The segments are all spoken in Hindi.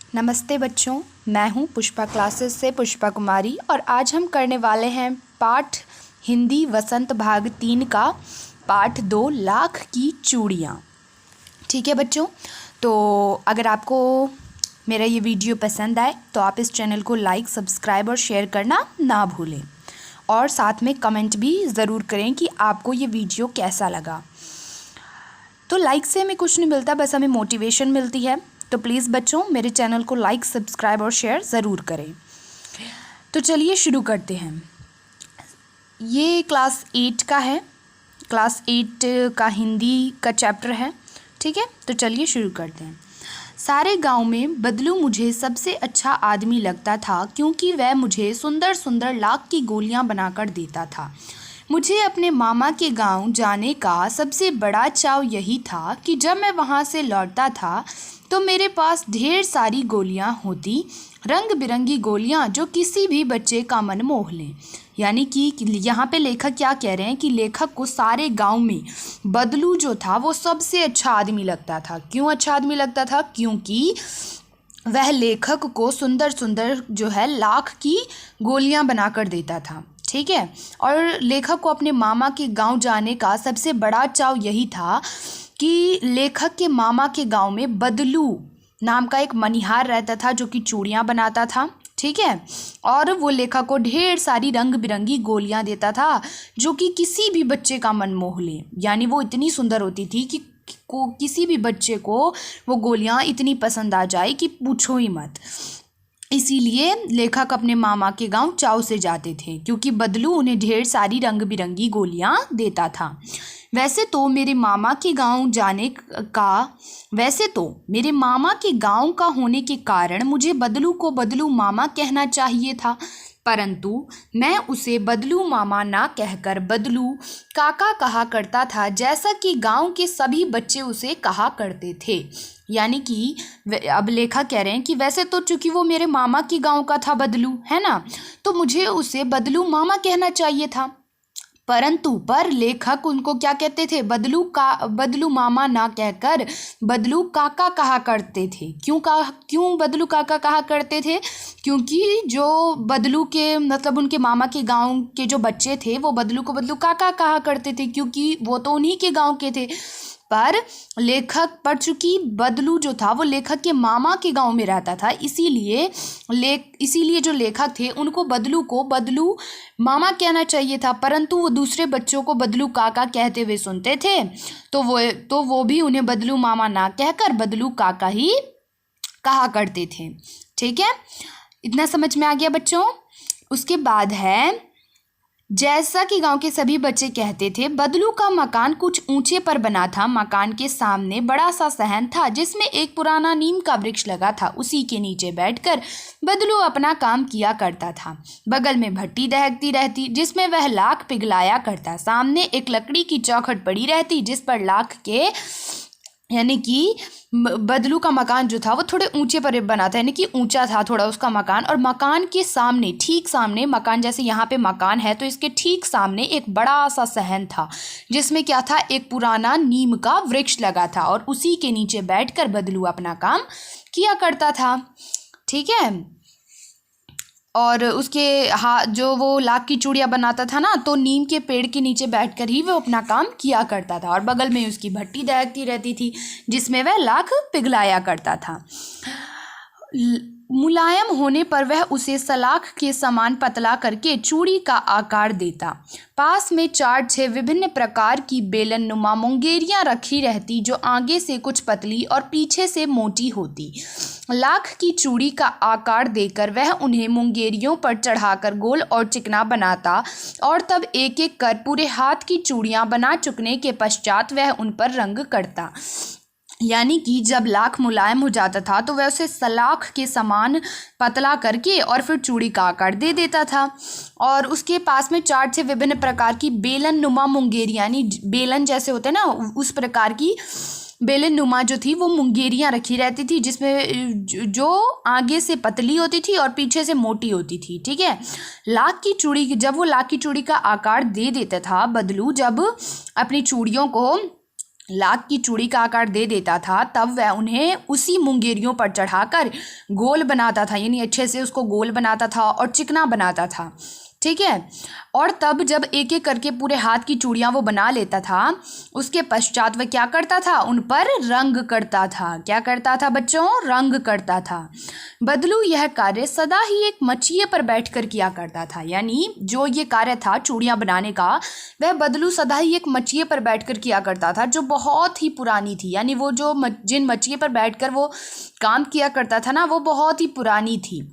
नमस्ते बच्चों, मैं हूं पुष्पा क्लासेस से पुष्पा कुमारी और आज हम करने वाले हैं पाठ हिंदी वसंत भाग 3 का पाठ 2 लाख की चूड़ियाँ। ठीक है बच्चों, तो अगर आपको मेरा ये वीडियो पसंद आए तो आप इस चैनल को लाइक, सब्सक्राइब और शेयर करना ना भूलें और साथ में कमेंट भी ज़रूर करें कि आपको ये वीडियो कैसा लगा। तो लाइक से हमें कुछ नहीं मिलता, बस हमें मोटिवेशन मिलती है। तो प्लीज़ बच्चों मेरे चैनल को लाइक, सब्सक्राइब और शेयर ज़रूर करें। तो चलिए शुरू करते हैं। ये क्लास 8 का है, क्लास 8 का हिंदी का चैप्टर है। ठीक है, तो चलिए शुरू करते हैं। सारे गांव में बदलू मुझे सबसे अच्छा आदमी लगता था, क्योंकि वह मुझे सुंदर सुंदर लाख की गोलियां बनाकर देता था। मुझे अपने मामा के गांव जाने का सबसे बड़ा चाव यही था कि जब मैं वहां से लौटता था तो मेरे पास ढेर सारी गोलियां होती, रंग बिरंगी गोलियां जो किसी भी बच्चे का मन मोह लें। यानी कि यहाँ पे लेखक क्या कह रहे हैं कि लेखक को सारे गांव में बदलू जो था वो सबसे अच्छा आदमी लगता था। क्यों अच्छा आदमी लगता था? क्योंकि वह लेखक को सुंदर सुंदर जो है लाख की गोलियां बनाकर देता था। ठीक है, और लेखक को अपने मामा के गांव जाने का सबसे बड़ा चाव यही था कि लेखक के मामा के गांव में बदलू नाम का एक मनिहार रहता था जो कि चूड़ियाँ बनाता था। ठीक है, और वो लेखक को ढेर सारी रंग बिरंगी गोलियां देता था जो कि किसी भी बच्चे का मन मोह ले। यानी वो इतनी सुंदर होती थी कि किसी भी बच्चे को वो गोलियां इतनी पसंद आ जाए कि पूछो ही मत। इसीलिए लेखक अपने मामा के गांव चाव से जाते थे, क्योंकि बदलू उन्हें ढेर सारी रंग बिरंगी गोलियां देता था। वैसे तो मेरे मामा के गांव का होने के कारण मुझे बदलू को बदलू मामा कहना चाहिए था, परंतु मैं उसे बदलू मामा ना कहकर बदलू काका कहा करता था, जैसा कि गांव के सभी बच्चे उसे कहा करते थे। यानी कि अब लेखक कह रहे हैं कि वैसे तो चूंकि वो मेरे मामा के गांव का था बदलू, है ना, तो मुझे उसे बदलू मामा कहना चाहिए था, परंतु लेखक उनको क्या कहते थे? बदलू मामा ना कहकर बदलू काका कहा करते थे। क्यों बदलू काका कहा करते थे? क्योंकि जो बदलू के मतलब उनके मामा के गांव के जो बच्चे थे वो बदलू को बदलू काका कहा करते थे, क्योंकि वो तो उन्हीं के गांव के थे। पर चूंकि बदलू जो था वो लेखक के मामा के गांव में रहता था, इसीलिए जो लेखक थे उनको बदलू को बदलू मामा कहना चाहिए था, परंतु वो दूसरे बच्चों को बदलू काका कहते हुए सुनते थे, तो वो भी उन्हें बदलू मामा ना कहकर बदलू काका ही कहा करते थे। ठीक है, इतना समझ में आ गया बच्चों? उसके बाद है, जैसा कि गांव के सभी बच्चे कहते थे, बदलू का मकान कुछ ऊंचे पर बना था। मकान के सामने बड़ा सा सहन था जिसमें एक पुराना नीम का वृक्ष लगा था। उसी के नीचे बैठकर बदलू अपना काम किया करता था। बगल में भट्टी दहकती रहती जिसमें वह लाख पिघलाया करता। सामने एक लकड़ी की चौखट पड़ी रहती जिस पर लाख के यानी कि बदलू का मकान जो था वो थोड़े ऊंचे पर बना था, यानी कि ऊंचा था थोड़ा उसका मकान, और मकान के सामने ठीक सामने, मकान जैसे यहाँ पे मकान है तो इसके ठीक सामने एक बड़ा सा सहन था जिसमें क्या था? एक पुराना नीम का वृक्ष लगा था और उसी के नीचे बैठकर बदलू अपना काम किया करता था। ठीक है, और उसके जो वो लाख की चूड़ियाँ बनाता था ना, तो नीम के पेड़ के नीचे बैठकर ही वो अपना काम किया करता था, और बगल में उसकी भट्टी दहकती रहती थी जिसमें वह लाख पिघलाया करता था। मुलायम होने पर वह उसे सलाख के समान पतला करके चूड़ी का आकार देता। पास में 4-6 विभिन्न प्रकार की बेलन नुमा मुंगेरियां रखी रहती जो आगे से कुछ पतली और पीछे से मोटी होती। लाख की चूड़ी का आकार देकर वह उन्हें मुंगेरियों पर चढ़ाकर गोल और चिकना बनाता और तब एक एक कर पूरे हाथ की चूड़ियां बना चुकने के पश्चात वह उन पर रंग करता। यानी कि जब लाख मुलायम हो जाता था तो वह उसे सलाख के समान पतला करके और फिर चूड़ी का आकार दे देता था, और उसके पास में 4-6 विभिन्न प्रकार की बेलन नुमा मुंगेरियां, यानी बेलन जैसे होते हैं ना उस प्रकार की बेलन नुमा जो थी वो मुंगेरियां रखी रहती थी जिसमें जो आगे से पतली होती थी और पीछे से मोटी होती थी। ठीक है, जब वो लाख की चूड़ी का आकार दे देता था, बदलू जब अपनी चूड़ियों को लाख की चूड़ी का आकार दे देता था तब वह उन्हें उसी मुंगेरियों पर चढ़ाकर गोल बनाता था, यानी अच्छे से उसको गोल बनाता था और चिकना बनाता था। ठीक है। और तब जब एक एक करके पूरे हाथ की चूड़ियाँ वो बना लेता था, उसके पश्चात वह क्या करता था, उन पर रंग करता था। क्या करता था बच्चों? रंग करता था। बदलू यह कार्य सदा ही एक मचिए पर बैठकर किया करता था, यानी जो ये कार्य था चूड़ियाँ बनाने का, वह बदलू सदा ही एक मचिए पर बैठकर किया करता था जो बहुत ही पुरानी थी। यानी वो जो जिन मचिए पर बैठकर वो काम किया करता था ना, वो बहुत ही पुरानी थी।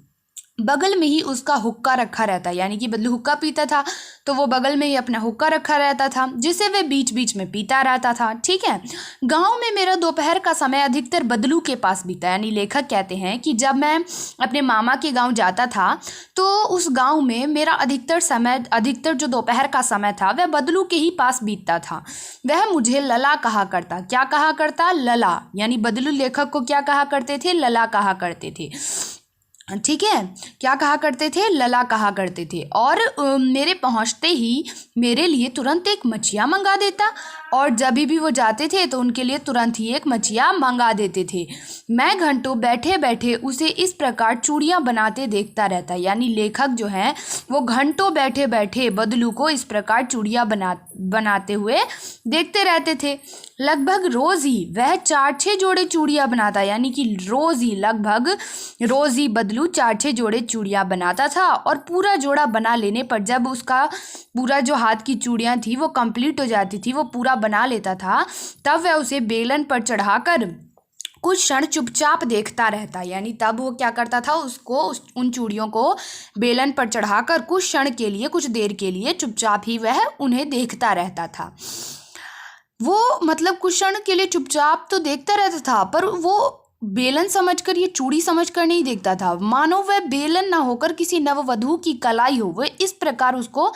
बगल में ही उसका हुक्का रखा रहता, यानी कि बदलू हुक्का पीता था तो वो बगल में ही अपना हुक्का रखा रहता था जिसे वह बीच बीच में पीता रहता था। ठीक है। गांव में मेरा दोपहर का समय अधिकतर बदलू के पास बीता, यानी लेखक कहते हैं कि जब मैं अपने मामा के गांव जाता था तो उस गांव में मेरा अधिकतर जो दोपहर का समय था वह बदलू के ही पास बीतता था। वह मुझे लला कहा करता। क्या कहा करता? लला। यानी बदलू लेखक को क्या कहा करते थे? लला कहा करते थे। ठीक है। क्या कहा करते थे? लला कहा करते थे। और मेरे पहुंचते ही मेरे लिए तुरंत एक मछिया मंगा देता, और जब भी वो जाते थे तो उनके लिए तुरंत ही एक मछिया मंगा देते थे। मैं घंटों बैठे बैठे उसे इस प्रकार चूड़ियाँ बनाते देखता रहता, यानी लेखक जो है वो घंटों बैठे बैठे बदलू को इस प्रकार चूड़ियाँ बनाते हुए देखते रहते थे। लगभग रोज़ ही वह 4-6 जोड़े चूड़ियाँ बनाता, यानी कि लगभग रोज़ ही बदलू 4-6 जोड़े चूड़ियाँ बनाता था। और पूरा जोड़ा बना लेने पर जब उसका पूरा जो हाथ की चूड़ियाँ थी वो कंप्लीट हो जाती थी, वो पूरा बना लेता था, तब वह उसे बेलन पर चढ़ाकर कुछ क्षण चुपचाप देखता रहता। यानी तब वो क्या करता था, उन चूड़ियों को बेलन पर चढ़ाकर कुछ क्षण के लिए, कुछ देर के लिए चुपचाप ही वह उन्हें देखता रहता था। वो मतलब कुछ क्षण के लिए चुपचाप तो देखता रहता था, पर वो बेलन समझकर, ये चूड़ी समझकर नहीं देखता था, मानो वह बेलन ना होकर किसी नववधू की कलाई हो, वह इस प्रकार उसको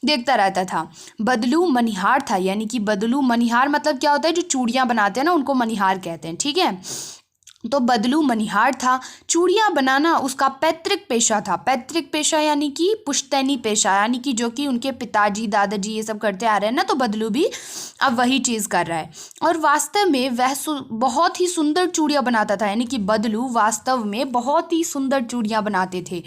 देखता रहता था। बदलू मनिहार था, यानी कि बदलू मनिहार मतलब क्या होता है, जो चूड़ियाँ बनाते हैं ना उनको मनिहार कहते हैं। ठीक है। तो बदलू मनिहार था। चूड़ियाँ बनाना उसका पैतृक पेशा था। पैतृक पेशा यानी कि पुश्तैनी पेशा, यानी कि जो कि उनके पिताजी दादाजी ये सब करते आ रहे हैं ना, तो बदलू भी अब वही चीज़ कर रहा है। और वास्तव में वह बहुत ही सुंदर चूड़ियाँ बनाता था, यानी कि बदलू वास्तव में बहुत ही सुंदर चूड़ियाँ बनाते थे।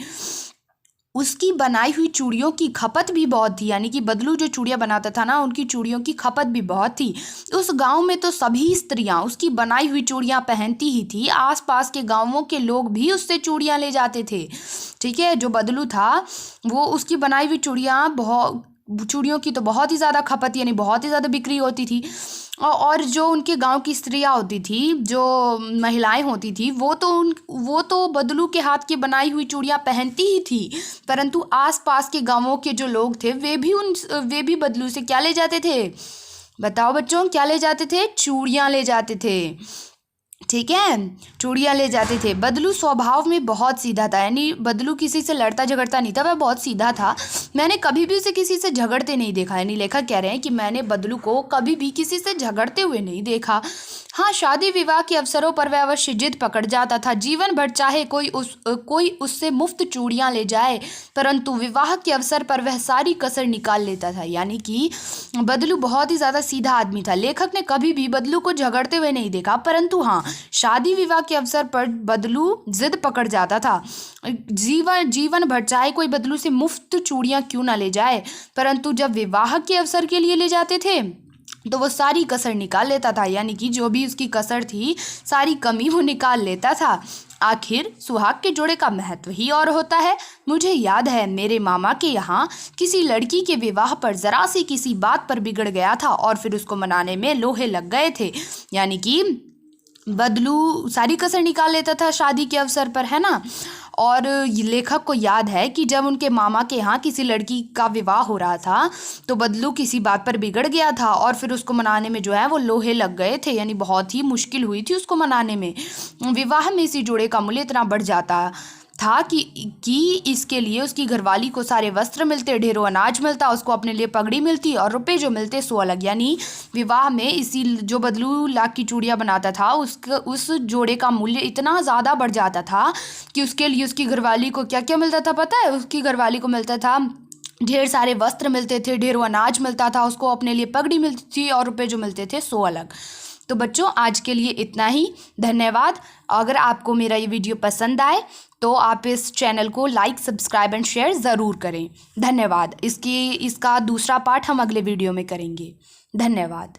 उसकी बनाई हुई चूड़ियों की खपत भी बहुत थी, यानी कि बदलू जो चूड़ियाँ बनाता था ना, उनकी चूड़ियों की खपत भी बहुत थी। उस गांव में तो सभी स्त्रियां उसकी बनाई हुई चूड़ियाँ पहनती ही थी। आसपास के गांवों के लोग भी उससे चूड़ियाँ ले जाते थे। ठीक है। जो बदलू था वो उसकी बनाई हुई चूड़ियों की तो बहुत ही ज़्यादा खपत, यानी बहुत ही ज़्यादा बिक्री होती थी। और जो उनके गांव की स्त्रियां होती थी, जो महिलाएं होती थी, वो तो बदलू के हाथ की बनाई हुई चूड़ियाँ पहनती ही थी, परंतु आसपास के गांवों के जो लोग थे वे भी बदलू से क्या ले जाते थे? बताओ बच्चों, क्या ले जाते थे? चूड़ियाँ ले जाते थे। ठीक है। चूड़ियाँ ले जाते थे। बदलू स्वभाव में बहुत सीधा था, यानी बदलू किसी से लड़ता झगड़ता नहीं था, वह बहुत सीधा था। मैंने कभी भी उसे किसी से झगड़ते नहीं देखा, यानी लेखक कह रहे हैं कि मैंने बदलू को कभी भी किसी से झगड़ते हुए नहीं देखा। हाँ, शादी विवाह के अवसरों पर वह अवश्य जिद पकड़ जाता था। जीवन भर चाहे कोई उससे मुफ्त चूड़ियाँ ले जाए, परंतु विवाह के अवसर पर वह सारी कसर निकाल लेता था। यानी कि बदलू बहुत ही ज़्यादा सीधा आदमी था। लेखक ने कभी भी बदलू को झगड़ते हुए नहीं देखा, परंतु हाँ, शादी विवाह के अवसर पर बदलू जिद पकड़ जाता था। जीवन भर चाहे कोई बदलू से मुफ्त चूड़ियाँ क्यों ना ले जाए, परंतु जब विवाह के अवसर के लिए ले जाते थे तो वो सारी कसर निकाल लेता था। यानी कि जो भी उसकी कसर थी, सारी कमी वो निकाल लेता था। आखिर सुहाग के जोड़े का महत्व ही और होता है। मुझे याद है मेरे मामा के यहाँ किसी लड़की के विवाह पर जरा सी किसी बात पर बिगड़ गया था और फिर उसको मनाने में लोहे लग गए थे। यानी कि बदलू सारी कसर निकाल लेता था शादी के अवसर पर, है ना। और लेखक को याद है कि जब उनके मामा के यहाँ किसी लड़की का विवाह हो रहा था तो बदलू किसी बात पर बिगड़ गया था और फिर उसको मनाने में जो है वो लोहे लग गए थे, यानी बहुत ही मुश्किल हुई थी उसको मनाने में। विवाह में इसी जोड़े का मूल्य इतना बढ़ जाता था कि इसके लिए उसकी घरवाली को सारे वस्त्र मिलते, ढेरों अनाज मिलता, उसको अपने लिए पगड़ी मिलती और रुपए जो मिलते सो अलग। यानी विवाह में इसी जो बदलू लाख की चूड़ियाँ बनाता था उस जोड़े का मूल्य इतना ज़्यादा बढ़ जाता था कि उसके लिए उसकी घरवाली को क्या क्या मिलता था पता है? उसकी घरवाली को मिलता था ढेर सारे वस्त्र मिलते थे, ढेरों अनाज मिलता था उसको, अपने लिए पगड़ी मिलती थी और रुपए जो मिलते थे सो अलग। तो बच्चों आज के लिए इतना ही, धन्यवाद। अगर आपको मेरा ये वीडियो पसंद आए तो आप इस चैनल को लाइक, सब्सक्राइब एंड शेयर ज़रूर करें। धन्यवाद। इसका दूसरा पार्ट हम अगले वीडियो में करेंगे। धन्यवाद।